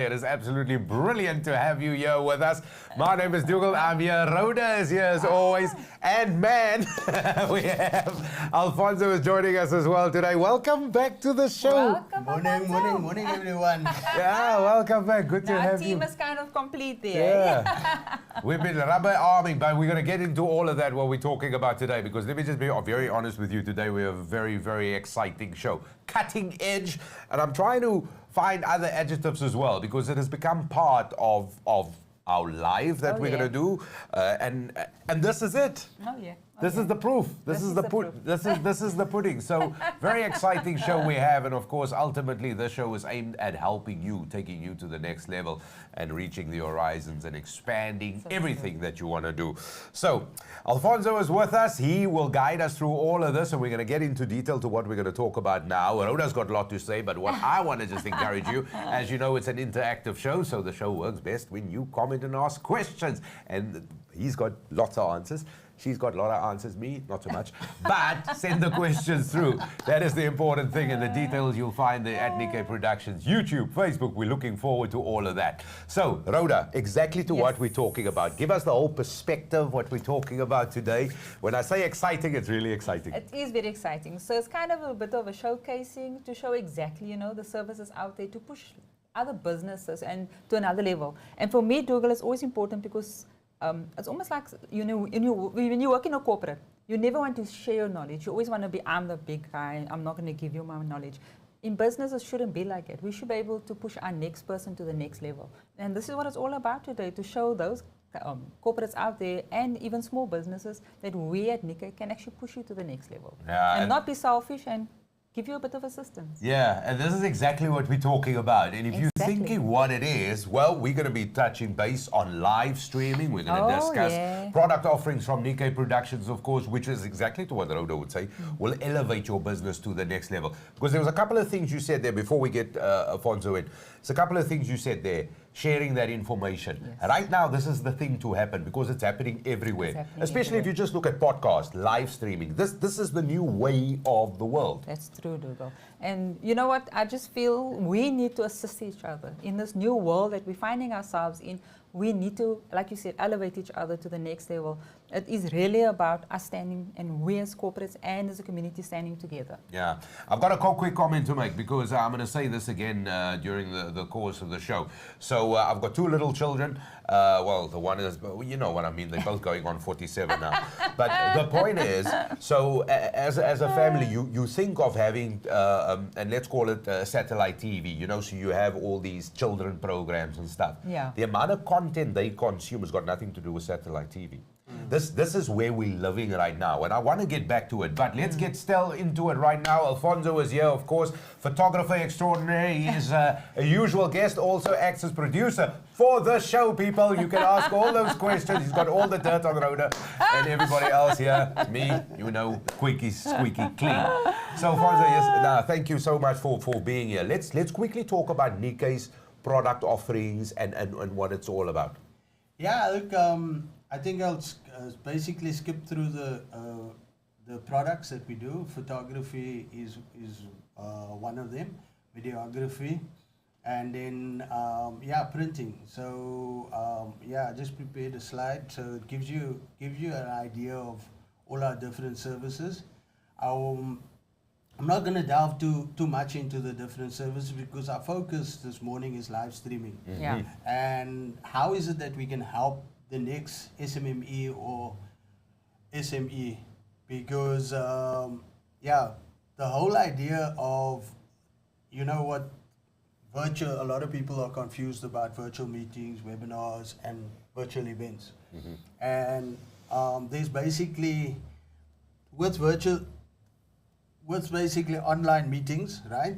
It is absolutely brilliant to have you here with us. My name is Dougal. I'm here. Rhoda is here as always. And man, we have Alfonso is joining us as well today. Welcome back to the show. Welcome, morning, everyone. Yeah, welcome back. Good to have you. Our team is kind of complete there. Yeah. We've been rubber arming, but we're going to get into all of that what we're talking about today, because let me just be very honest with you today. We have a very, very exciting show. Cutting edge. And I'm trying to find other adjectives as well, because it has become part of our life that we're going to do, and this is it. Oh yeah. This is the proof. This is the pudding. So very exciting show we have, and of course, ultimately, this show is aimed at helping you, taking you to the next level, and reaching the horizons and expanding everything that you want to do. So, Alfonso is with us. He will guide us through all of this, and we're going to get into detail to what we're going to talk about now. Rhoda's got a lot to say, but what I want to just encourage you, as you know, it's an interactive show, so the show works best when you comment and ask questions. And he's got lots of answers. She's got a lot of answers, me, not so much. But send the questions through. That is the important thing, and the details you'll find there at Nickay Productions, YouTube, Facebook. We're looking forward to all of that. So, Rhoda, exactly to what we're talking about. Give us the whole perspective, what we're talking about today. When I say exciting, it's really exciting. It is very exciting. So it's kind of a bit of a showcasing to show exactly, you know, the services out there to push other businesses and to another level. And for me, Dougal, it's always important because it's almost like, you know, when you work in a corporate, you never want to share your knowledge. You always want to be, I'm the big guy, I'm not going to give you my knowledge. In business, it shouldn't be like it. We should be able to push our next person to the next level. And this is what it's all about today, to show those corporates out there and even small businesses that we at Nickay can actually push you to the next level. Yeah, and not be selfish and give you a bit of assistance. Yeah, and this is exactly what we're talking about. And if you're thinking what it is, well, we're going to be touching base on live streaming. We're going to discuss product offerings from Nickay Productions, of course, which is exactly to what Rhoda would say, will elevate your business to the next level. Because there was a couple of things you said there before we get Alfonso in. There's a couple of things you said there. Sharing that information. Yes. Right now, this is the thing to happen because it's happening everywhere. Especially if you just look at podcasts, live streaming. This is the new way of the world. That's true, Dougal. And you know what? I just feel we need to assist each other in this new world that we're finding ourselves in. We need to, like you said, elevate each other to the next level. It is really about us standing, and we as corporates and as a community standing together. Yeah, I've got a quick comment to make, because I'm going to say this again during the course of the show. So I've got two little children. Well, the one is, you know what I mean, they're both going on 47 now. But the point is, so as a family, you think of having, and let's call it satellite TV, you know, so you have all these children programs and stuff. Yeah. The amount of content they consume has got nothing to do with satellite TV. This is where we're living right now, and I want to get back to it, but let's get still into it right now. Alfonso is here, of course, photographer extraordinary. He is a usual guest, also acts as producer for the show, people. You can ask all those questions. He's got all the dirt on Rhoda and everybody else here. Me, you know, squeaky clean. So, Alfonso, yes, thank you so much for being here. Let's quickly talk about Nickay's product offerings and what it's all about. Yeah, look, I think I'll basically skip through the products that we do. Photography is one of them, videography, and then printing. So I just prepared a slide, so it gives you an idea of all our different services. I'm not going to delve too much into the different services, because our focus this morning is live streaming. Yeah. And how is it that we can help the next SMME or SME? Because the whole idea of, you know what, virtual, a lot of people are confused about virtual meetings, webinars, and virtual events. And there's basically, with basically online meetings, right?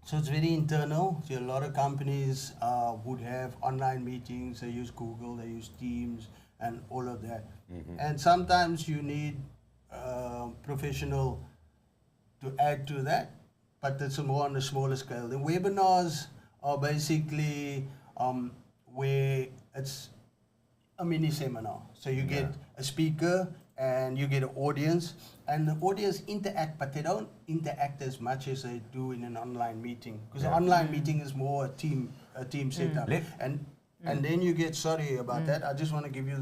So it's very internal. So a lot of companies would have online meetings. They use Google, they use Teams, and all of that. And sometimes you need professional to add to that, but it's more on a smaller scale. The webinars are basically where it's a mini seminar. So you get a speaker and you get an audience, and the audience interact, but they don't interact as much as they do in an online meeting, because an online meeting is more a team setup. And then you get, sorry about that, I just want to give you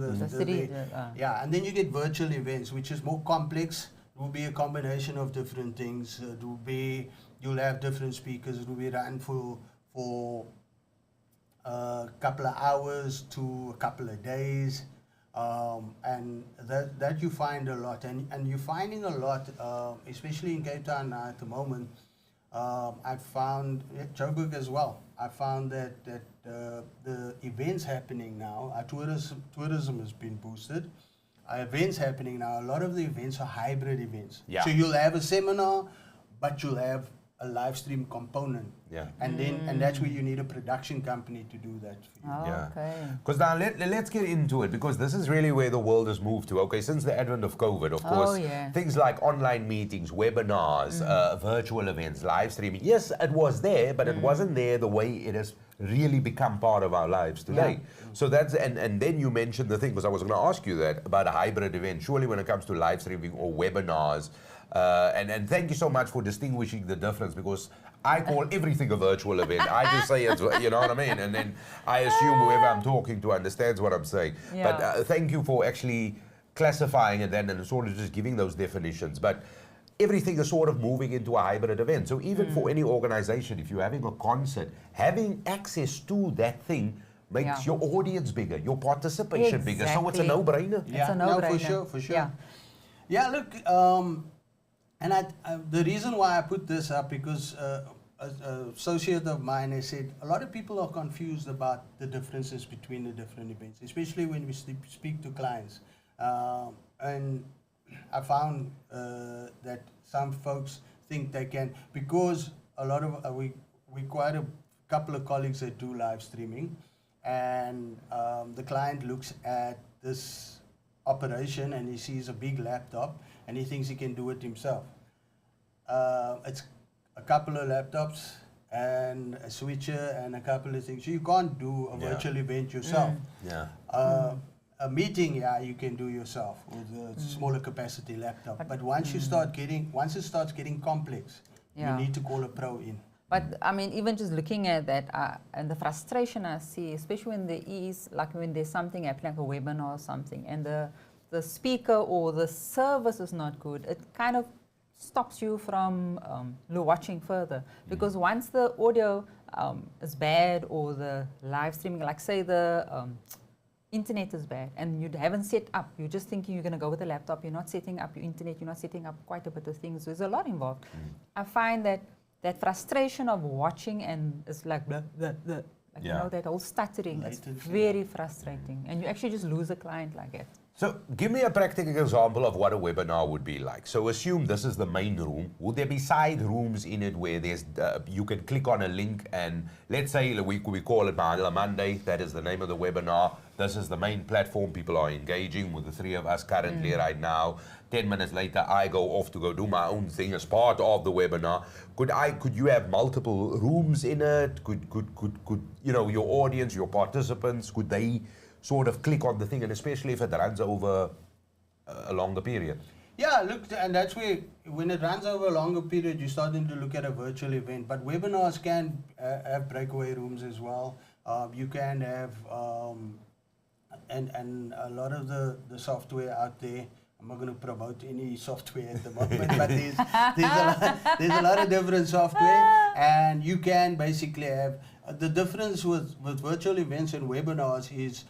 yeah, and then you get virtual events, which is more complex. It will be a combination of different things. It will be, you'll have different speakers. It will be run for a couple of hours to a couple of days. And that you find a lot. And you're finding a lot, especially in Cape Town now at the moment. I've found, Joburg as well, I found that the events happening now, our tourism has been boosted. Our events happening now, a lot of the events are hybrid events. Yeah. So you'll have a seminar, but you'll have a live stream component. Yeah. And that's where you need a production company to do that for you. Oh, yeah. Okay. Because now let's get into it, because this is really where the world has moved to. Okay, since the advent of COVID, of course, things like online meetings, webinars, virtual events, live streaming. Yes, it was there, but it wasn't there the way it has really become part of our lives today. Yeah. So that's, and then you mentioned the thing, because I was going to ask you that about a hybrid event. Surely when it comes to live streaming or webinars, and thank you so much for distinguishing the difference, because I call everything a virtual event. I just say it's, you know what I mean? And then I assume whoever I'm talking to understands what I'm saying. Yeah. But thank you for actually classifying it then and sort of just giving those definitions. But everything is sort of moving into a hybrid event. So even for any organization, if you're having a concert, having access to that thing makes your audience bigger, your participation bigger. So it's a no-brainer. Yeah, it's a no-brainer. No, for sure. Yeah, look, and the reason why I put this up, because a associate of mine has said a lot of people are confused about the differences between the different events, especially when we speak to clients. And I found that some folks think they can, because a lot of, we quite a couple of colleagues that do live streaming, and the client looks at this operation and he sees a big laptop and he thinks he can do it himself. It's a couple of laptops and a switcher and a couple of things. So you can't do a virtual event yourself. A meeting, you can do yourself with a smaller capacity laptop. But once you start getting, once it starts getting complex, you need to call a pro in. But I mean, even just looking at that, and the frustration I see, especially when there is, like when there's something happening, like a webinar or something, and the speaker or the service is not good, it kind of stops you from watching further. Because once the audio is bad, or the live streaming, like say the internet is bad and you haven't set up, you're just thinking you're going to go with a laptop, you're not setting up your internet, you're not setting up quite a bit of things. There's a lot involved. I find that frustration of watching, and it's like blah, blah, blah, like, you know, that whole stuttering, it's very frustrating, and you actually just lose a client like that. So give me a practical example of what a webinar would be like. So assume this is the main room. Would there be side rooms in it where there's you can click on a link, and let's say we call it Mahala Monday, that is the name of the webinar. This is the main platform. People are engaging with the three of us currently right now. 10 minutes later, I go off to go do my own thing as part of the webinar. Could you have multiple rooms in it? Could you know, your audience, your participants, could they sort of click on the thing, and especially if it runs over a longer period? Yeah, look, and that's where, when it runs over a longer period, you're starting to look at a virtual event. But webinars can have breakaway rooms as well. You can have, and a lot of the software out there, I'm not going to promote any software at the moment, but there's a lot of different software, and you can basically have, the difference with virtual events and webinars is,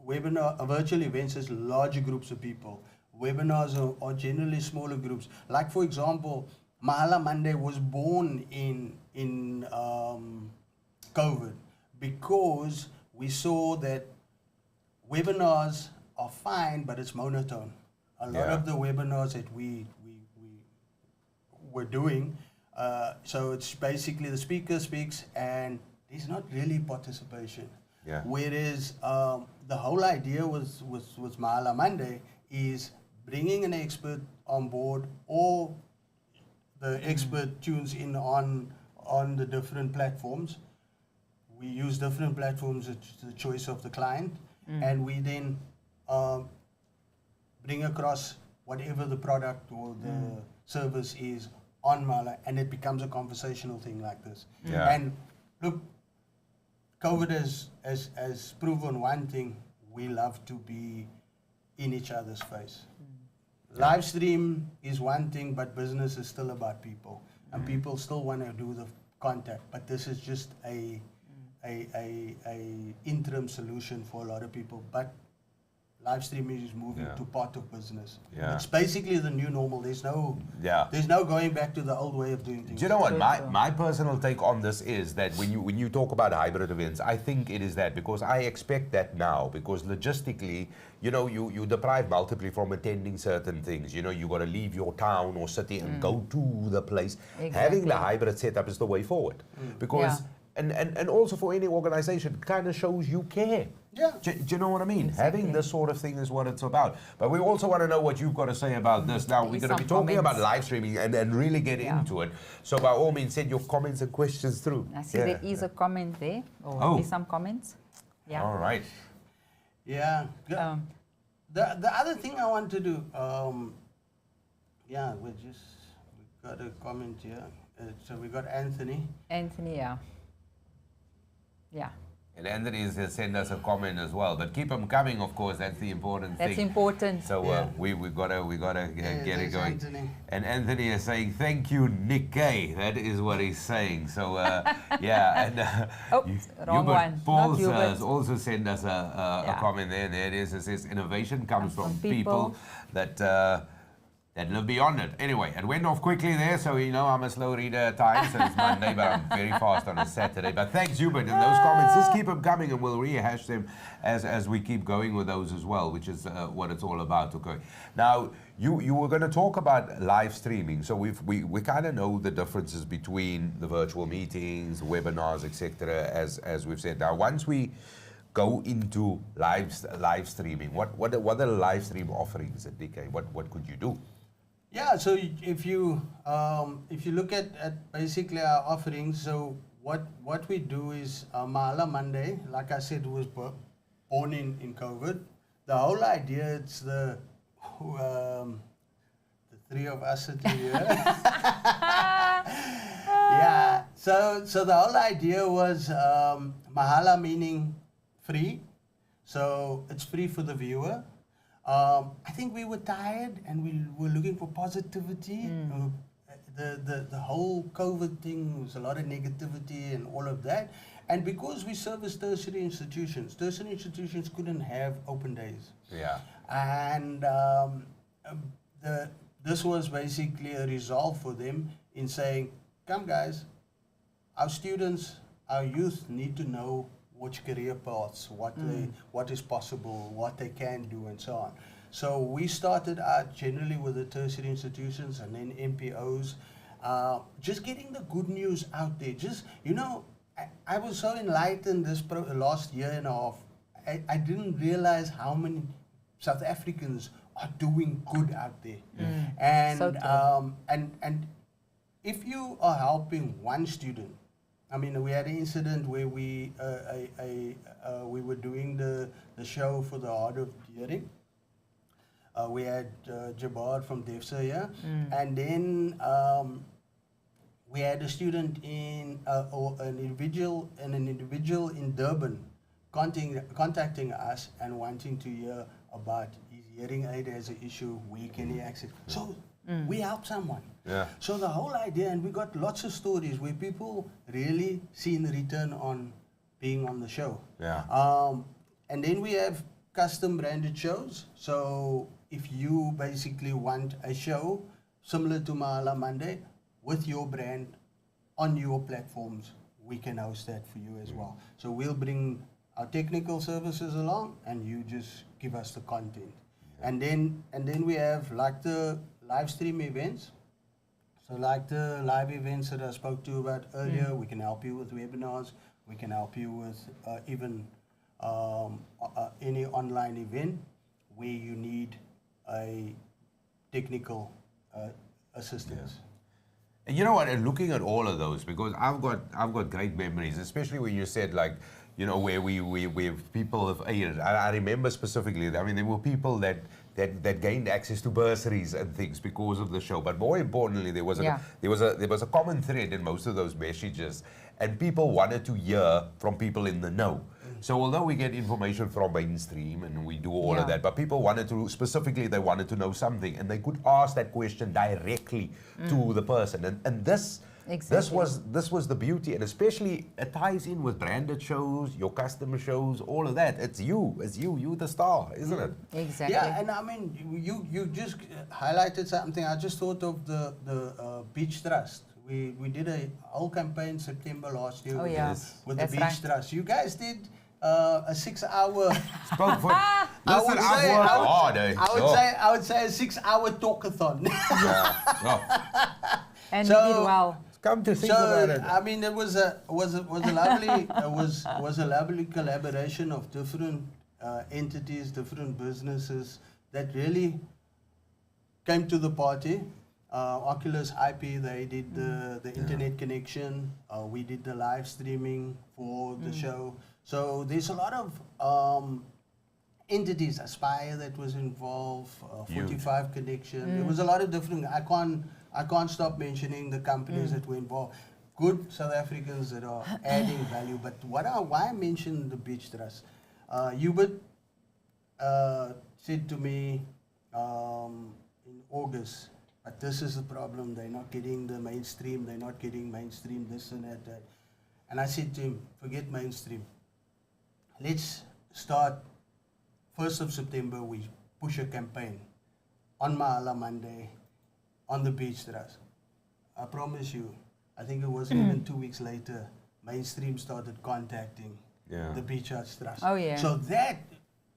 virtual events is larger groups of people. Webinars are generally smaller groups. Like, for example, Mahala Monday was born in COVID, because we saw that webinars are fine, but it's monotone. A lot of the webinars that we were doing, so it's basically the speaker speaks and there's not really participation. Whereas the whole idea was Mahala Monday is bringing an expert on board, or the expert tunes in on the different platforms. We use different platforms at the choice of the client, and we then bring across whatever the product or the service is on Mahala, and it becomes a conversational thing like this. Yeah. And look, COVID has proven one thing: we love to be in each other's face. Live stream is one thing, but business is still about people, and people still want to do the contact. But this is just a interim solution for a lot of people. But live streaming is moving to part of business. Yeah. It's basically the new normal. There's no going back to the old way of doing things. Do you know what? My personal take on this is that when you talk about hybrid events, I think it is that because I expect that now, because logistically, you deprive multiply from attending certain things. You got to leave your town or city and go to the place. Exactly. Having the hybrid setup is the way forward. Because and also for any organization, it kind of shows you care. Yeah. Do you know what I mean? Exactly. Having this sort of thing is what it's about. But we also want to know what you've got to say about this. Now, we're going to be talking about live streaming and really get into it. So by all means, send your comments and questions through. I see there is a comment there, or at least some comments. Yeah. All right. Yeah. The other thing I want to do, we got a comment here. So we got Anthony. Anthony, yeah. And Anthony has sent us a comment as well, but keep them coming. Of course, that's the important thing. That's important. So we gotta get it going. Anthony. And Anthony is saying thank you, Nickay. That is what he's saying. So and wrong one. Paul Not Hubert. has also sent us a comment there. There it is. It says innovation comes from people that live beyond it. Anyway, it went off quickly there, so I'm a slow reader at times, so it's Monday, but I'm very fast on a Saturday. But thanks, Hubert, and those comments, just keep them coming, and we'll rehash them as we keep going with those as well, which is what it's all about. Okay. Now, you were going to talk about live streaming, so we kind of know the differences between the virtual meetings, the webinars, etc. As we've said. Now, once we go into live streaming, what are the live stream offerings at Nickay? What could you do? Yeah, so if you look at basically our offerings, so what we do is Mahala Monday, like I said, was born in COVID. The whole idea, it's the three of us sitting here. Yeah, so the whole idea was Mahala meaning free, so it's free for the viewer. I think we were tired and we were looking for positivity. The whole COVID thing was a lot of negativity and all of that. And because we service tertiary institutions couldn't have open days. Yeah. And this was basically a resolve for them in saying, come guys, our students, our youth need to know which career paths, what is possible, what they can do, and so on. So we started out generally with the tertiary institutions and then MPOs, just getting the good news out there. Just, I was so enlightened this last year and a half. I didn't realize how many South Africans are doing good out there. And, so and if you are helping one student, I mean, we had an incident where we were doing the show for the Hard of Hearing. We had Jabbar from DEFSA here, and then we had a student or an individual in Durban contacting us and wanting to hear about his hearing aid as an issue. Where can he access? So we help someone. Yeah. So the whole idea, and we got lots of stories where people really seen the return on being on the show. Yeah. And then we have custom branded shows. So if you basically want a show similar to Mahala Monday with your brand on your platforms, we can host that for you as well. So we'll bring our technical services along, and you just give us the content. And then we have like the live stream events. So like the live events that I spoke to you about earlier, we can help you with webinars. We can help you with even any online event where you need a technical assistance. And you know what? And looking at all of those, because I've got great memories, especially when you said where people have aided. I remember specifically. I mean, there were people that that gained access to bursaries and things because of the show. But more importantly, there was a common thread in most of those messages, and people wanted to hear from people in the know. So although we get information from mainstream and we do all of that, but people wanted to, specifically they wanted to know something, and they could ask that question directly to the person. And this was the beauty, and especially it ties in with branded shows, your customer shows, all of that. It's you the star, isn't it? Exactly. Yeah, and I mean, you just highlighted something. I just thought of the Beach Trust. We did a whole campaign September last year with the Beach Trust. You guys did a 6 hour. I would say a 6 hour talkathon. And you did well. Come to think about it. I mean, it was a lovely collaboration of different entities, different businesses that really came to the party. Oculus IP, they did the internet connection. We did the live streaming for the show. So there's a lot of entities, Aspire that was involved, 45 Connection. There was a lot of different. I can't stop mentioning the companies that were involved. Good South Africans that are adding value. But why I mentioned the Beach Trust? Hubert said to me in August, but this is the problem. They're not getting the mainstream. They're not getting mainstream. This and that. And I said to him, forget mainstream. Let's start 1st of September. We push a campaign on Mahala Monday, on the Beach Trust. I promise you, I think it wasn't even 2 weeks later, mainstream started contacting the Beach Trust. Oh yeah. So that,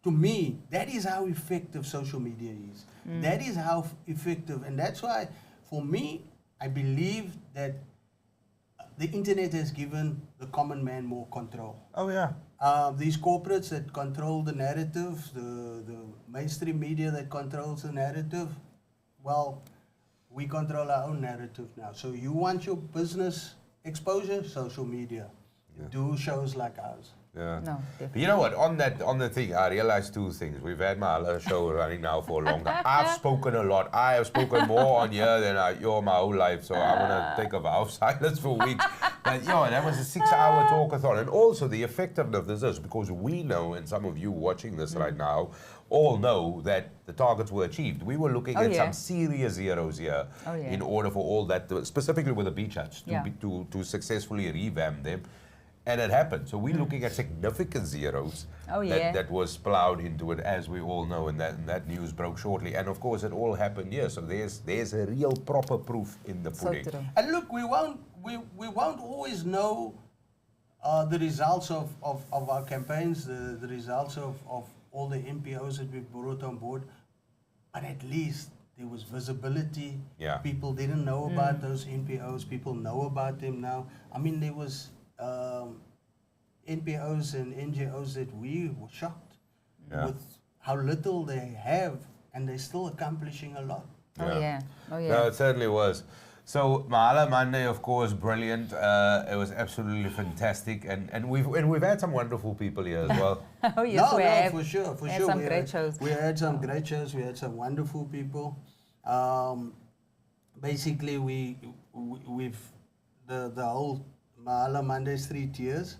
to me, that is how effective social media is. That is how effective, and that's why, for me, I believe that the internet has given the common man more control. Oh yeah. These corporates that control the narrative, the mainstream media that controls the narrative, well, we control our own narrative now. So you want your business exposure, social media. Do shows like ours. Yeah. No, but you know what? On the thing, I realized two things. We've had my other show running now for a long time. I've spoken a lot. I have spoken more on here than you're my whole life. So I'm gonna take a vow of silence for weeks. But that was a 6 hour talkathon, and also the effectiveness of this, because we know, and some of you watching this right now all know, that the targets were achieved. We were looking at some serious zeros here in order for all that, specifically with the beach huts, to successfully revamp them. And it happened. So we're looking at significant zeros that was plowed into it, as we all know, and that news broke shortly. And of course, it all happened here. So there's a real proper proof in the pudding. So and look, we won't always know the results of our campaigns, the results of all the MPOs that we brought on board, but at least there was visibility. Yeah. People didn't know about those MPOs. People know about them now. I mean, there was NPOs and NGOs that we were shocked with how little they have, and they're still accomplishing a lot. Oh yeah. No, it certainly was. So Mahala Monday, of course, brilliant. It was absolutely fantastic, and we've had some wonderful people here as well. Oh yes, we have. For sure. We had some great shows. We had some great shows. We had some wonderful people. Basically, we've the whole Mahala Monday's 3 tiers.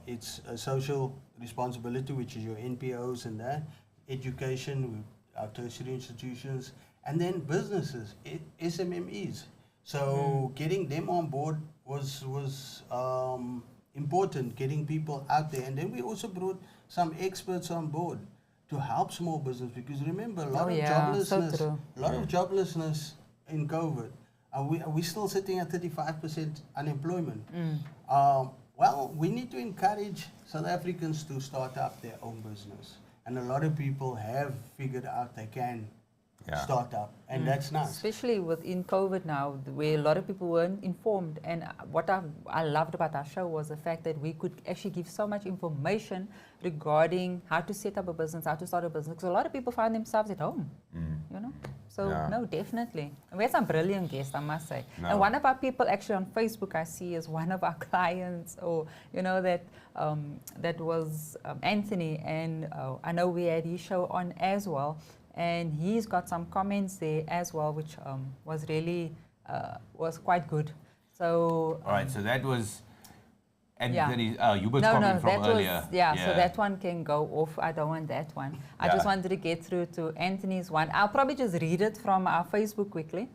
It's a social responsibility, which is your NPOs and that, education, our tertiary institutions, and then businesses, SMMEs. So getting them on board was important, getting people out there. And then we also brought some experts on board to help small business, because remember, a lot of joblessness in COVID. We're still sitting at 35% unemployment. Well, we need to encourage South Africans to start up their own business. And a lot of people have figured out they can start up, and that's nice. Especially within COVID now, where a lot of people weren't informed. And what I loved about our show was the fact that we could actually give so much information regarding how to set up a business, how to start a business. Because a lot of people find themselves at home, So, no, definitely. And we had some brilliant guests, I must say. No. And one of our people actually on Facebook, I see, is one of our clients, or, that was Anthony. And I know we had his show on as well. and he's got some comments there as well, which was really was quite good. So All right, so that was Anthony, yeah. Hubert's No, comment from that earlier. was, yeah, so that one can go off. I don't want that one. I just wanted to get through to Anthony's one. I'll probably just read it from our Facebook quickly.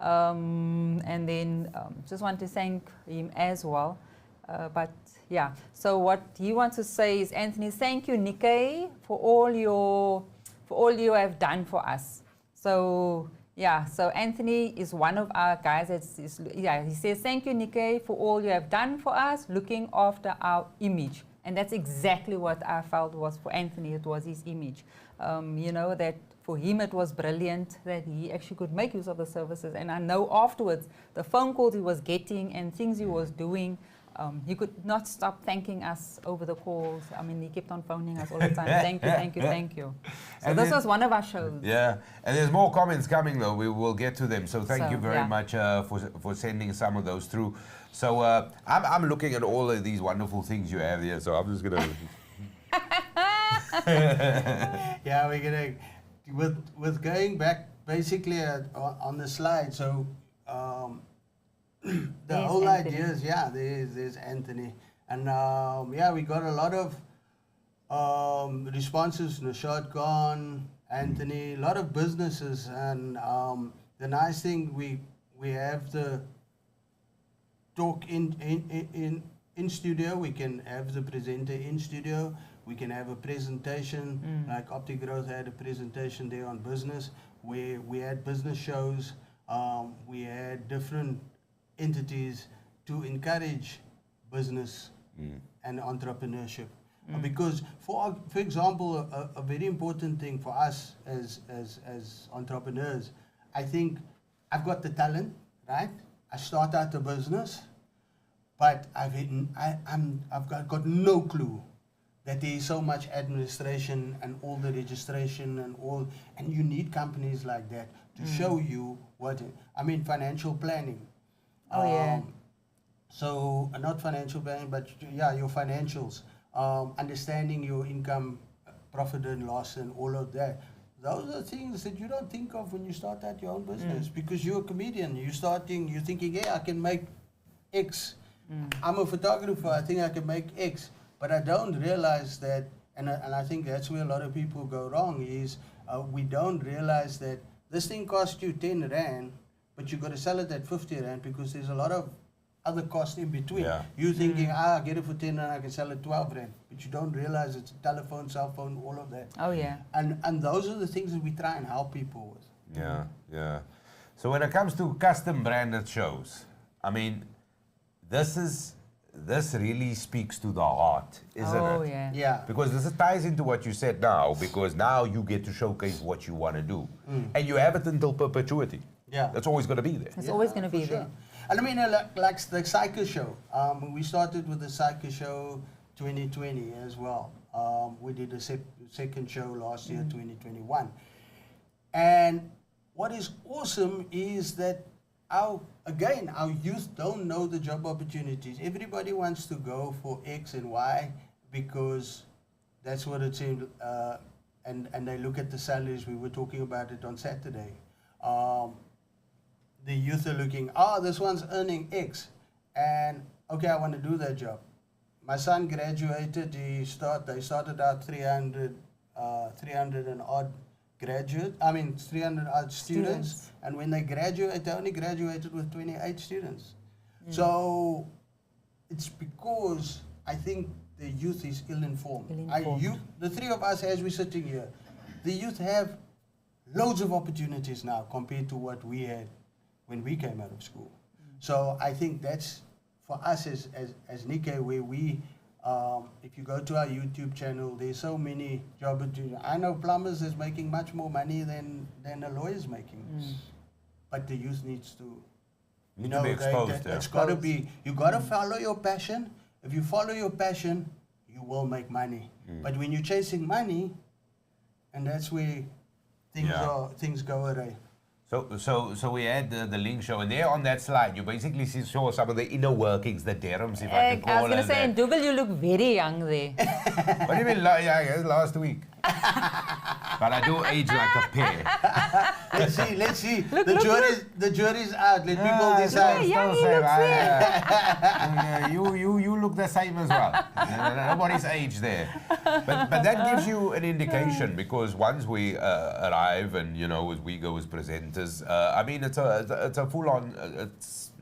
And then just want to thank him as well. But yeah, so what he wants to say is, Anthony, thank you, Nickay, for all you have done for us. So yeah, so Anthony is one of our guys he says, thank you, Nickay, for all you have done for us, looking after our image. And that's exactly what I felt was for Anthony, it was his image. You know, that for him it was brilliant that he actually could make use of the services. And I know afterwards, the phone calls he was getting and things he was doing, he could not stop thanking us over the calls. I mean, he kept on phoning us all the time. Thank you, thank you, thank you. So and this was one of our shows. Yeah, and there's more comments coming though. We will get to them. So thank you very much for sending some of those through. So I'm looking at all of these wonderful things you have here. So I'm just gonna. Yeah, we're gonna with going back basically on the slide. So. The whole Anthony. idea is, there's Anthony. And we got a lot of responses, Nishad Khan, Anthony, a lot of businesses. And the nice thing, we have the talk in studio, we can have the presenter in studio, we can have a presentation, like Optic Growth had a presentation there on business, where we had business shows, we had different entities to encourage business and entrepreneurship. Because for example, a very important thing for us as entrepreneurs, I think I've got the talent, right? I start out a business, but I've got no clue that there is so much administration and all the registration and you need companies like that to show you financial planning. So not financial planning, but your financials, understanding your income, profit and loss, and all of that. Those are things that you don't think of when you start out your own business, because you're a comedian. You're thinking, I can make X. I'm a photographer. I think I can make X, but I don't realize that, and I think that's where a lot of people go wrong. Is we don't realize that this thing costs you 10 rand. But you got to sell it at 50 rand because there's a lot of other costs in between. Yeah. You thinking, I get it for 10 rand, I can sell it 12 rand. But you don't realize it's a telephone, cell phone, all of that. Oh, yeah. And those are the things that we try and help people with. Yeah. So when it comes to custom branded shows, I mean, this really speaks to the heart, isn't it? Oh, yeah. Yeah. Because this ties into what you said now, because now you get to showcase what you want to do. And you have it until perpetuity. Yeah, that's always going to be there. It's always going to be there. And I mean, like the Cycle Show. We started with the Cycle Show 2020 as well. We did a second show last year, 2021. And what is awesome is that our youth don't know the job opportunities. Everybody wants to go for X and Y because that's what it seemed. And they look at the salaries. We were talking about it on Saturday. The youth are looking, this one's earning X, and okay, I want to do that job. My son graduated, they started out 300 and odd 300 odd students, and when they graduate, they only graduated with 28 students. So it's because I think the youth is ill-informed. The three of us as we're sitting here, the youth have loads of opportunities now compared to what we had when we came out of school. So I think that's for us as Nickay, where we, if you go to our YouTube channel, there's so many job opportunities. I know plumbers is making much more money than a lawyer's making. But the youth needs to, be exposed. It's got to be, you got to follow your passion. If you follow your passion, you will make money. But when you're chasing money, and that's where things go awry. So we had the link show, and there on that slide, you basically saw some of the inner workings, the derms, if I can call it. I was going to say, in Dougal, you look very young there. What do you mean? Yeah, last week. But But I do age like a pear. Let's see. The jury's out. Let people decide. You look the same as well. Nobody's age there. But that gives you an indication, because once we arrive and, you know, as we go as presenters, I mean, it's a full-on,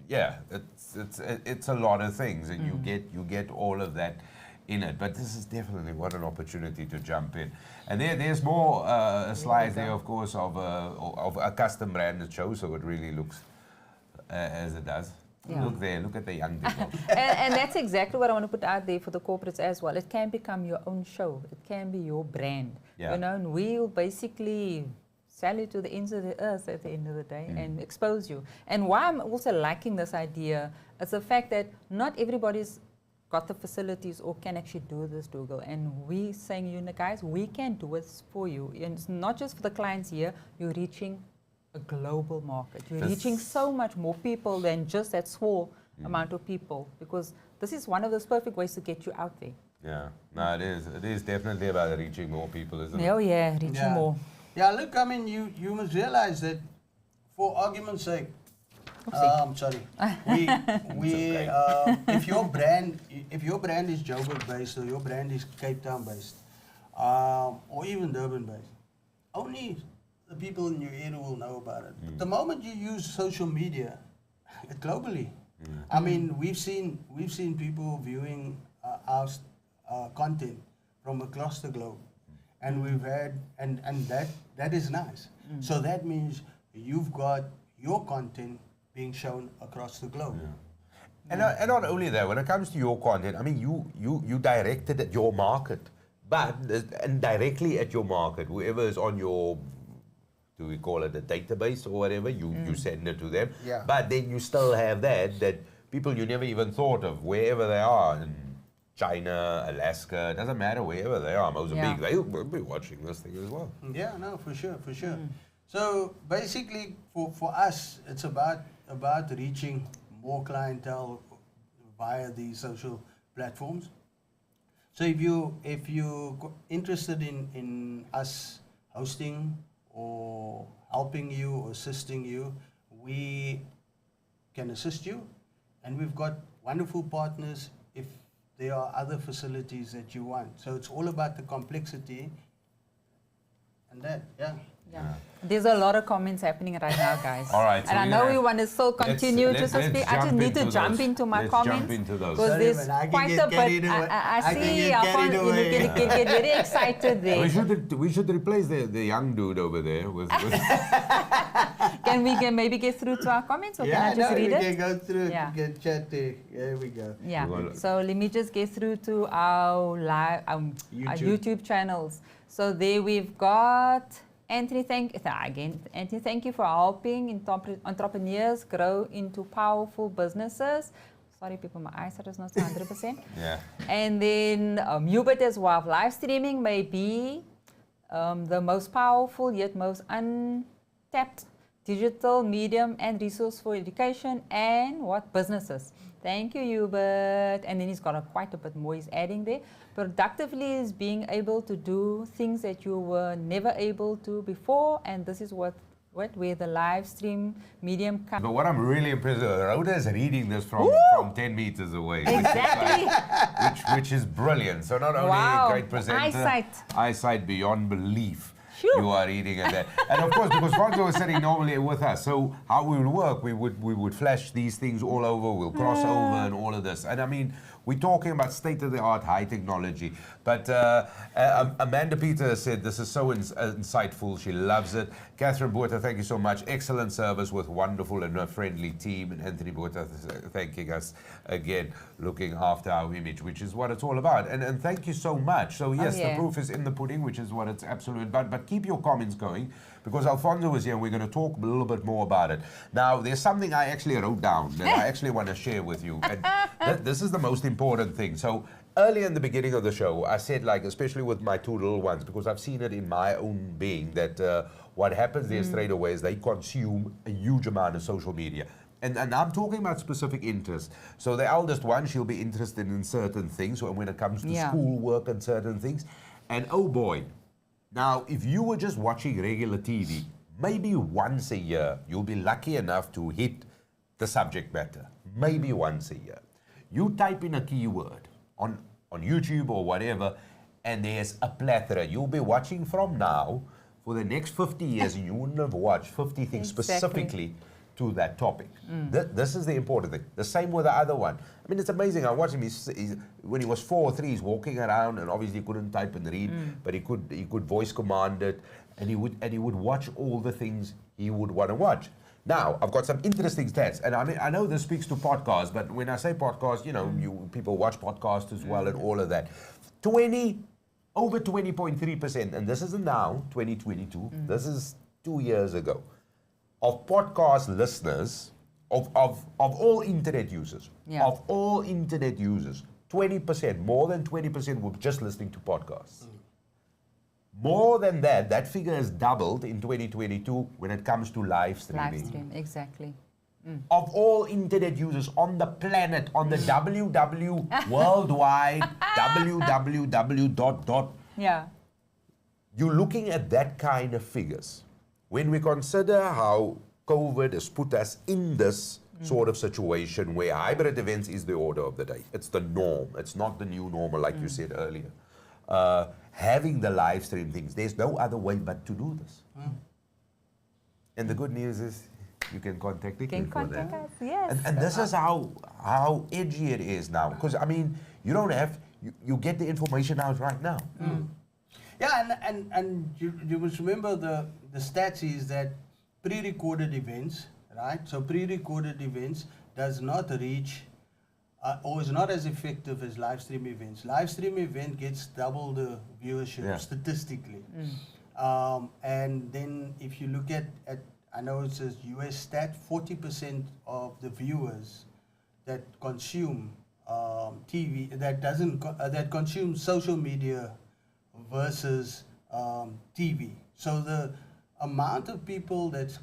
it's a lot of things, and you get all of that in it. But this is definitely what an opportunity to jump in. And there's more slides there, of course, of a custom branded show, so it really looks as it does. Yeah. Look there, look at the young people. and that's exactly what I want to put out there for the corporates as well. It can become your own show. It can be your brand. Yeah. You know, and we'll basically sell you to the ends of the earth at the end of the day and expose you. And why I'm also liking this idea is the fact that not everybody's got the facilities or can actually do this, Dougal. And we saying, you know, guys, we can do it for you. And it's not just for the clients here, you're reaching a global market. You're reaching so much more people than just that small amount of people, because this is one of those perfect ways to get you out there. Yeah, no, it is. It is definitely about reaching more people, isn't it? Oh yeah, reaching more. Yeah, look, I mean, you must realize that, for argument's sake, sorry, if your brand is Joburg based, or your brand is Cape Town based, or even Durban based, only the people in your area will know about it. But the moment you use social media globally, I mean, we've seen people viewing our content from across the globe, and we've had and that is nice. So that means you've got your content being shown across the globe. Yeah. And not only that, when it comes to your content, I mean, you direct it at your market, and directly at your market, whoever is on your, do we call it a database or whatever, you send it to them. Yeah. But then you still have that people you never even thought of, wherever they are, in China, Alaska, it doesn't matter, wherever they are, Mozambique, they'll be watching this thing as well. Yeah, no, for sure. So basically, for us, it's about reaching more clientele via these social platforms. So if you're interested in us hosting or helping you or assisting you, we can assist you, and we've got wonderful partners if there are other facilities that you want. So it's all about the complexity and that, yeah. There's a lot of comments happening right now, guys. All right. And I know we want to still continue to speak. I just need to jump into my comments. Jump into those. Because there's quite a bit. I see you get very excited there. We should replace the young dude over there with Can we maybe get through to our comments, or can I just read it? We can go through, we can chat there. There we go. Yeah. So let me just get through to our YouTube channels. So there we've got Anthony, thank you for helping entrepreneurs grow into powerful businesses. Sorry, people, my eyesight is not 100%. Yeah. And then Hubert as well. Live streaming may be the most powerful yet most untapped digital medium and resource for education and businesses. Thank you, Hubert. And then he's got quite a bit more he's adding there. Productively is being able to do things that you were never able to before, and this is where the live stream medium comes. But what I'm really impressed with, Rhoda is reading this from 10 meters away. Exactly. which is brilliant. So not only a great presenter, eyesight beyond belief. You are reading at that. And of course, because Fonzo was sitting normally with us, so how we would work, we would flash these things all over, we'll cross over and all of this. And I mean, we're talking about state-of-the-art high technology. But Amanda Peter said this is so insightful. She loves it. Catherine Botha, thank you so much. Excellent service with wonderful and a friendly team. And Anthony Botha thanking us again, looking after our image, which is what it's all about. And thank you so much. So yes, the proof is in the pudding, which is what it's absolute. But keep your comments going, because Alfonso is here and we're going to talk a little bit more about it. Now, there's something I actually wrote down that I actually want to share with you. And this is the most important thing. So earlier in the beginning of the show, I said, like, especially with my two little ones, because I've seen it in my own being, that what happens there straight away is they consume a huge amount of social media. And I'm talking about specific interests. So the eldest one, she'll be interested in certain things when it comes to school work and certain things. And oh boy, Now, if you were just watching regular TV, maybe once a year, you'll be lucky enough to hit the subject matter. Maybe once a year. You type in a keyword on YouTube or whatever, and there's a plethora. You'll be watching from now for the next 50 years, and you wouldn't have watched 50 things specifically to that topic. This is the important thing. The same with the other one. I mean, it's amazing. I watched him. When he was 4 or 3, he's walking around, and obviously he couldn't type and read, but he could voice command it, and he would watch all the things he would want to watch. Now, I've got some interesting stats, and I mean, I know this speaks to podcasts, but when I say podcast, you know, people watch podcasts as well and all of that. Over 20.3%, and this isn't now, 2022, this is 2 years ago, of podcast listeners, of all internet users, of all internet users, 20%, more than 20% were just listening to podcasts. More than that, that figure has doubled in 2022 when it comes to live streaming. Live stream, exactly. Of all internet users on the planet, on the worldwide, www. Yeah. You're looking at that kind of figures. When we consider how COVID has put us in this sort of situation where hybrid events is the order of the day. It's the norm. It's not the new normal, like you said earlier. Having the live stream things, there's no other way but to do this. And the good news is you can contact Nickay for that. Us, yes. And this is how edgy it is now. Because, I mean, you don't have, you get the information out right now. Yeah, and you must remember the stats is that pre-recorded events, right? So pre-recorded events does not reach or is not as effective as live stream events. Live stream event gets double the viewership statistically. And then if you look at I know it says US stat, 40% of the viewers that consume TV, that consume social media versus TV. So the amount of people that's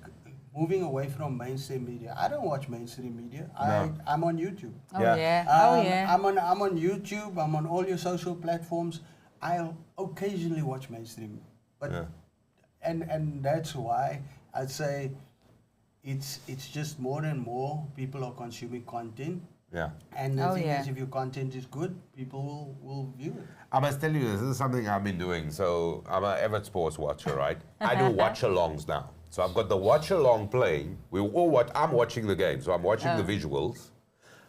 moving away from mainstream media. I don't watch mainstream media. I'm on YouTube. Oh yeah. I'm on YouTube. I'm on all your social platforms. I'll occasionally watch mainstream, but and that's why I'd say it's just more and more people are consuming content. Yeah. And the thing is, if your content is good, people will view it. I must tell you, this is something I've been doing. So I'm an avid sports watcher, right? I do watch-alongs now. So I've got the watch-along playing. I'm watching the game, so I'm watching the visuals.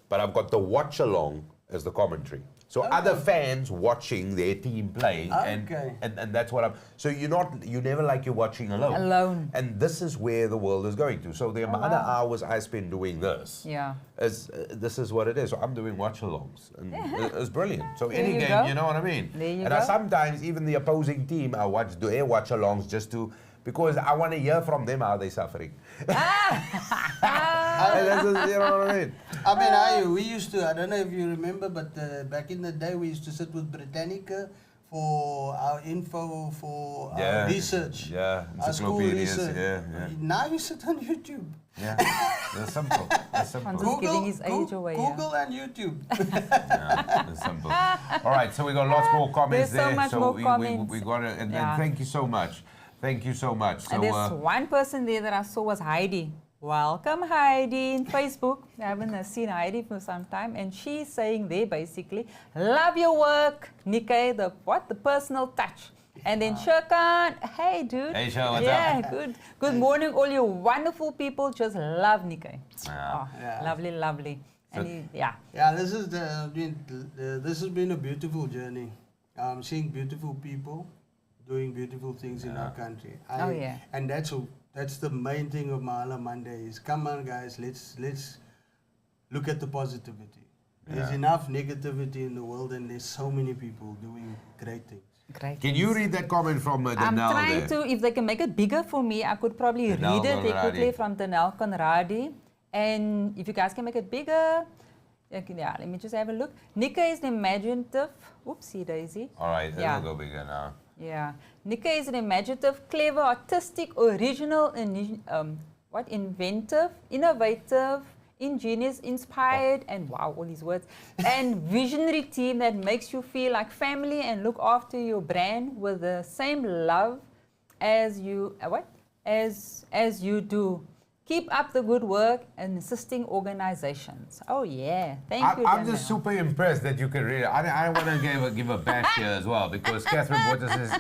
But I've got the watch-along as the commentary. So other fans watching their team playing, and that's what I'm. So you never like you're watching alone. And this is where the world is going to. So the amount of hours I spend doing this, this is what it is. So I'm doing watch-alongs, and it's brilliant. So any game, you know what I mean. I sometimes even the opposing team, I do their watch-alongs just to. Because I want to hear from them how they're suffering. You know what I mean? I mean, we used to, I don't know if you remember, but back in the day, we used to sit with Britannica for our info, for our research. Yeah, our school research. Yeah. Now you sit on YouTube. Yeah, that's simple. That's simple. Just giving his age away. Google and YouTube. That's simple. All right, so we got lots more comments There's there. So much more comments. We got it, and thank you so much. Thank you so much. So, and there's one person there that I saw was Heidi. Welcome, Heidi, in Facebook. I haven't seen Heidi for some time, and she's saying there basically, love your work, Nickay, the personal touch. And then Shirkan, hey dude. Hey Shirkan, what's up? Good. Good morning, all you wonderful people. Just love Nickay. Lovely, lovely. So and this is this has been a beautiful journey. Seeing beautiful people doing beautiful things in our country. And that's the main thing of Mahala Monday is, come on guys, let's look at the positivity. There's enough negativity in the world, and there's so many people doing great things. Can you read that comment from Danel? I'm trying to, if they can make it bigger for me, I could probably read it quickly from Danel Conradi. And if you guys can make it bigger, let me just have a look. Nickay is an imaginative, oopsie daisy. All right, it'll go bigger now. Yeah, Nickay is an imaginative, clever, artistic, original, inventive, innovative, ingenious, inspired, and wow, all these words, and visionary team that makes you feel like family and look after your brand with the same love as you as you do. Keep up the good work and assisting organizations. Oh yeah, thank you. I'm just super impressed that you can read it. I want to give a bash here as well, because Catherine Waters says,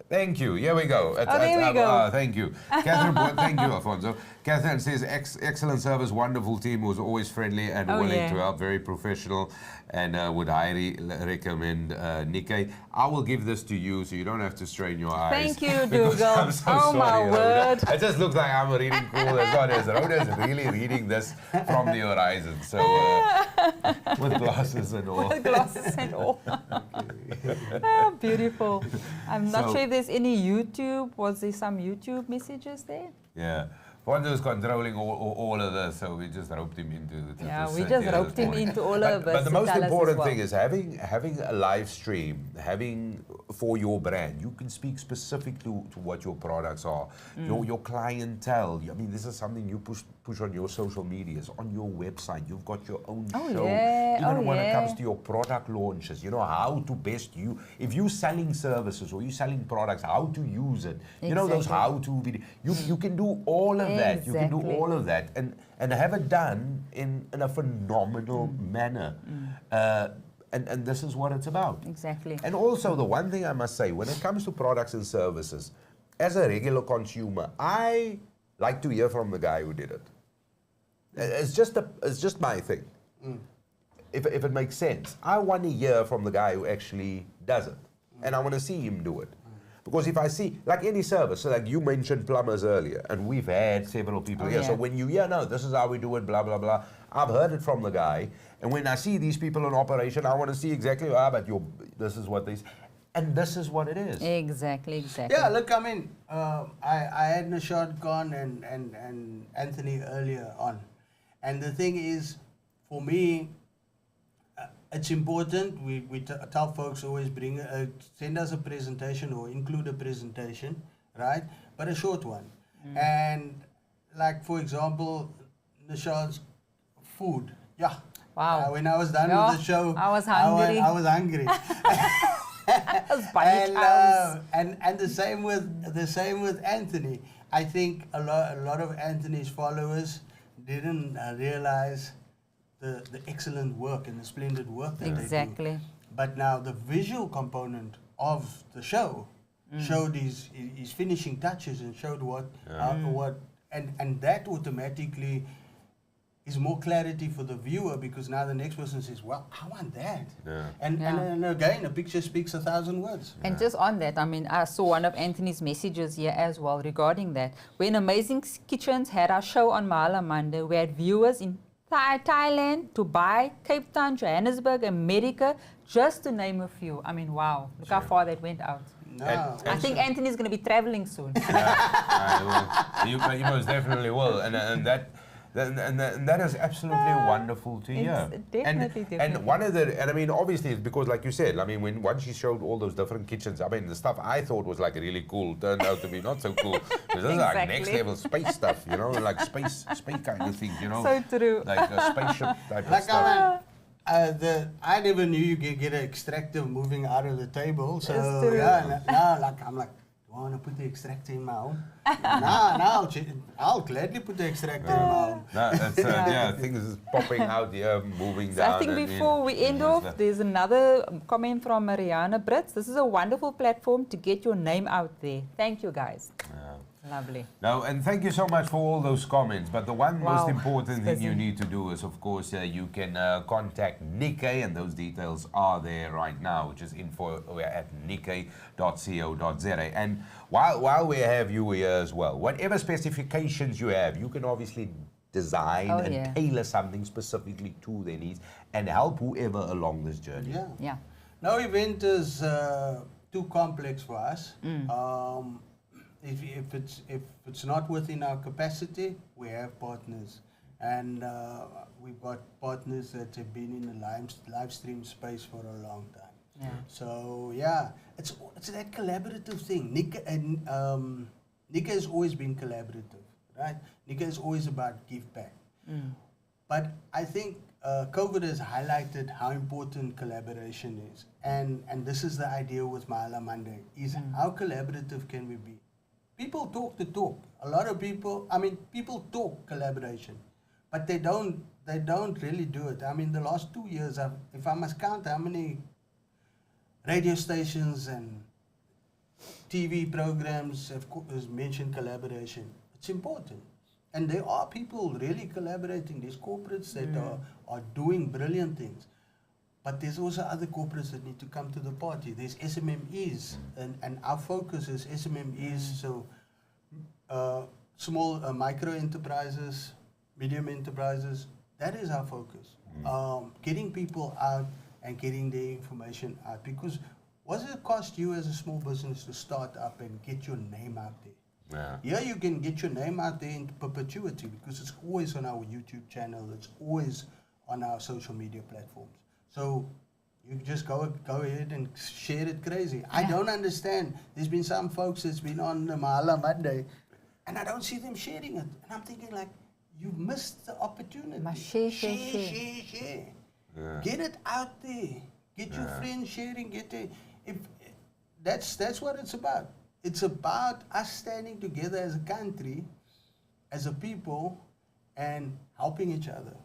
thank you. Here we go. There we go. Thank you. Catherine, thank you, Alfonso. Catherine says, excellent service, wonderful team, was always friendly and willing to help, very professional, and would highly recommend Nickay. I will give this to you so you don't have to strain your eyes. Thank you, Dougal. I'm so sorry, my word. It just looks like I'm reading cool as well as Rhoda's really reading this from the horizon. So, with glasses and all. With glasses and all. Oh, beautiful. I'm not sure if there's any YouTube. Was there some YouTube messages there? Yeah. Fonzo's controlling all of this, so we just roped him into the we just roped him into all of this. But the most important thing is having a live stream, for your brand. You can speak specific to what your products are, your clientele. I mean, this is something you push on your social medias, on your website. You've got your own show. Even when it comes to your product launches, you know how to best if you're selling services or you're selling products, how to use it. You know, those how-to videos. You can do all of that. You can do all of that and have it done in a phenomenal manner. And this is what it's about. Exactly. And also, the one thing I must say, when it comes to products and services, as a regular consumer, I like to hear from the guy who did it. It's just my thing. If it makes sense. I want to hear from the guy who actually does it. And I want to see him do it. Because if I see, like any service, so like you mentioned plumbers earlier, and we've had several people here. So when you hear, no, this is how we do it, blah, blah, blah. I've heard it from the guy. And when I see these people in operation, I want to see exactly, but this is what they say. And this is what it is. Exactly. Yeah, look, I mean, I had Nishad Khan and Anthony earlier on. And the thing is, for me, it's important. We tell folks always send us a presentation or include a presentation, right? But a short one. And like, for example, Nishad's food. Yeah. Wow. When I was done with the show, I was hungry. I was hungry. And the same with Anthony. I think a lot of Anthony's followers didn't realize the excellent work and the splendid work that they do. But now the visual component of the show showed his finishing touches and showed what and that automatically is more clarity for the viewer, because now the next person says, well, I want that. And again, a picture speaks 1,000 words. And just on that, I mean, I saw one of Anthony's messages here as well regarding that. When Amazing Kitchens had our show on Mahala Monday, we had viewers in Thailand, Dubai, Cape Town, Johannesburg, America, just to name a few. I mean, wow, look how far that went out. No. I think Anthony's going to be traveling soon. You most definitely will. And that is absolutely wonderful to hear. Definitely. And one of and I mean, obviously, it's because, like you said, I mean, once she showed all those different kitchens, I mean, the stuff I thought was like really cool turned out to be not so cool. Because this is like next level space stuff, you know, like space kind of things, you know. So true. Like a spaceship type of stuff. I never knew you could get an extractor moving out of the table. So now I'm like, do I want to put the extractor in my home? I'll gladly put the extractor in my home. That's things is popping out here, moving down. I think before we end off, there's another comment from Mariana Brits. This is a wonderful platform to get your name out there. Thank you, guys. Lovely. No, and thank you so much for all those comments. But the most important thing you need to do is, of course, you can contact Nickay, and those details are there right now, which is info@nickay.co.za. And while we have you here as well, whatever specifications you have, you can obviously design and tailor something specifically to their needs and help whoever along this journey. Yeah. No event is too complex for us. If it's not within our capacity, we have partners, and we've got partners that have been in the live stream space for a long time. So it's that collaborative thing. Nickay has always been collaborative, right? Nickay is always about give back. But I think COVID has highlighted how important collaboration is. And this is the idea with Mahala Monday, is how collaborative can we be? People talk the talk. A lot of people, people talk collaboration, but they don't really do it. I mean, the last 2 years, if I must count how many radio stations and TV programs has mentioned collaboration, it's important. And there are people really collaborating. There's corporates that are doing brilliant things. But there's also other corporates that need to come to the party. There's SMMEs, and our focus is SMMEs, so small micro enterprises, medium enterprises. That is our focus. Getting people out and getting their information out. Because what does it cost you as a small business to start up and get your name out there? Yeah, you can get your name out there in perpetuity because it's always on our YouTube channel. It's always on our social media platforms. So you just go ahead and share it crazy. I don't understand. There's been some folks that's been on the Mahala Monday, and I don't see them sharing it. And I'm thinking like, you missed the opportunity. Share. Yeah. Get it out there. Get your friends sharing. That's what it's about. It's about us standing together as a country, as a people, and helping each other.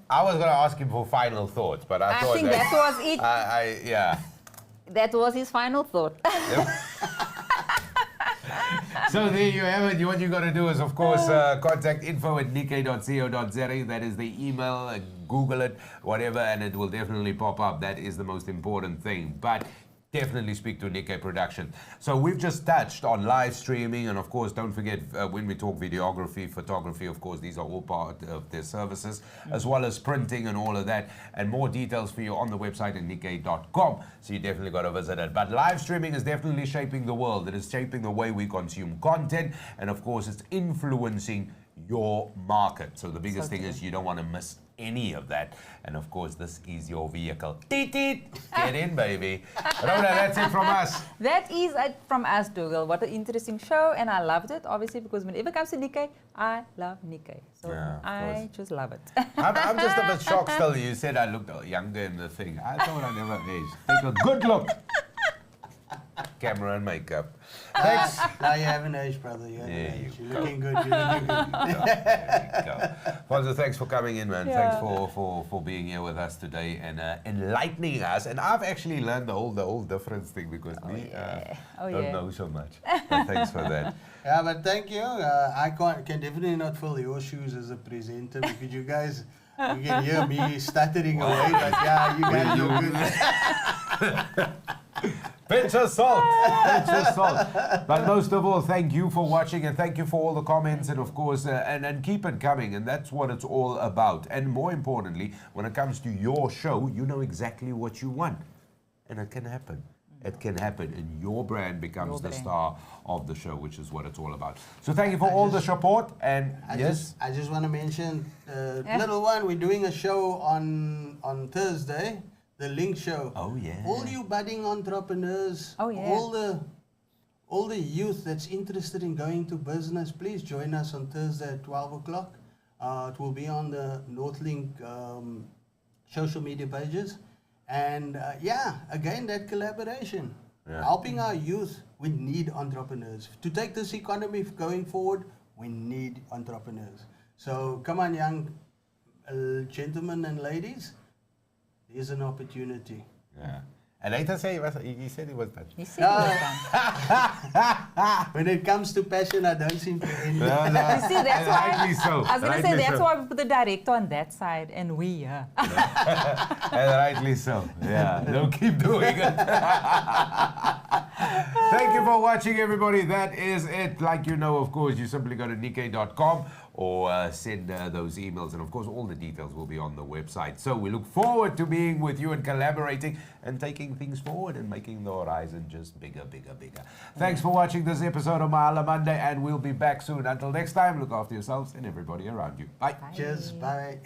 I was going to ask him for final thoughts, but I thought think that was it. Yeah. That was his final thought. So there you have it. What you got to do is, of course, contact info@nikkay.co.za. That is the email. Google it, whatever, and it will definitely pop up. That is the most important thing. But definitely speak to Nickay Productions. So we've just touched on live streaming, and of course, don't forget when we talk videography, photography, of course, these are all part of their services, as well as printing and all of that. And more details for you on the website at nikkay.com. So you definitely got to visit it. But live streaming is definitely shaping the world. It is shaping the way we consume content, and of course, it's influencing your market. So the biggest thing is you don't want to miss any of that. And of course, this is your vehicle. Teet, teet. Get in, baby. Rhoda, that's it from us. That is it from us, Dougal. What an interesting show, and I loved it, obviously, because whenever it comes to Nikkay, I love Nikkay. So I just love it. I'm just a bit shocked still. You said I looked younger in the thing. I thought I never aged. Take a good look. Camera and makeup. Thanks. Now you haven't aged, brother. You're looking good. You're looking good. There you go. Fonzo, thanks for coming in, man. Thanks for being here with us today and enlightening us. And I've actually learned the whole difference thing because don't know so much. But thanks for that. Yeah, but thank you. I can definitely not fill your shoes as a presenter because you guys, you can hear me stuttering away. But yeah, you guys do good. Pinch of salt. Pinch of salt. But most of all, thank you for watching and thank you for all the comments and of course, and keep it coming. And that's what it's all about. And more importantly, when it comes to your show, you know exactly what you want. And it can happen. It can happen. And your brand becomes the star of the show, which is what it's all about. So thank you for all the support. And I just want to mention, little one, we're doing a show on Thursday. The Link Show. Oh yeah. All you budding entrepreneurs, all the youth that's interested in going to business, please join us on Thursday at 12 o'clock. It will be on the Northlink social media pages. And again, that collaboration. Yeah. Helping our youth, we need entrepreneurs. To take this economy going forward, we need entrepreneurs. So come on, young gentlemen and ladies. There's an opportunity. Yeah. And later say he said he was passionate. He said he was passionate. When it comes to passion, I don't seem to end. No. You see, that's why rightly so. I was going to say that's why we put the director on that side and we And rightly so. Yeah. Don't keep doing it. Thank you for watching, everybody. That is it. Like you know, of course, you simply go to nikkay.com or send those emails. And of course, all the details will be on the website. So we look forward to being with you and collaborating and taking things forward and making the horizon just bigger, bigger, bigger. Thanks for watching this episode of Mahala Monday, and we'll be back soon. Until next time, look after yourselves and everybody around you. Bye. Cheers. Bye.